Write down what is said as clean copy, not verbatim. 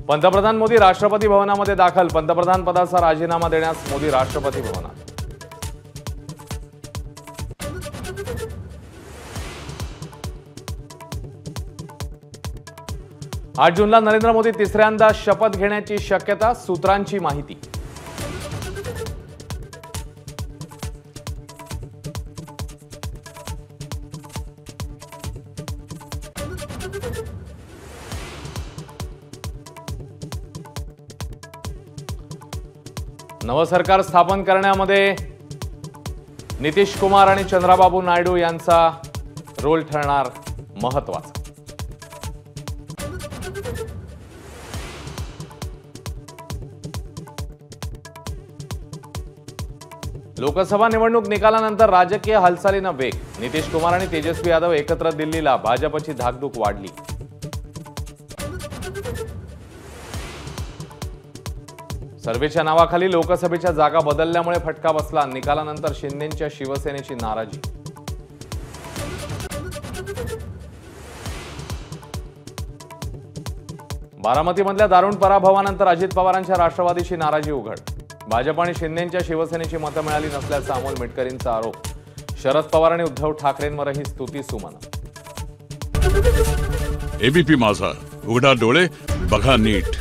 पंतप्रधान मोदी राष्ट्रपती भवनामध्ये दाखल. पंतप्रधान पदाचा राजीनामा देण्यास मोदी राष्ट्रपती भवनात. आठ जूनला नरेंद्र मोदी तिसऱ्यांदा शपथ घेण्याची शक्यता. सूत्रांची माहिती. नवं सरकार स्थापन करण्यामध्ये नितीश कुमार आणि चंद्राबाबू नायडू यांचा रोल ठरणार महत्त्वाचा. लोकसभा निवडणूक निकालानंतर राजकीय हालचालींना वेग. नितीश कुमार आणि तेजस्वी यादव एकत्र दिल्लीला. भाजपची धाकधूक वाढली. सर्वेच्या नावाखाली लोकसभेच्या जागा बदलल्यामुळे फटका बसला. निकालानंतर शिंदेंच्या शिवसेनेची नाराजी. बारामतीमधल्या दारुण पराभवानंतर अजित पवारांच्या राष्ट्रवादीची नाराजी उघड. भाजप आणि शिंदेंच्या शिवसेनेची मतं मिळाली नसल्याचा अमोल मिटकरींचा आरोप. शरद पवार आणि उद्धव ठाकरेंवरही स्तुती सुमन. एबीपी माझा, उघडा डोळे बघा नीट.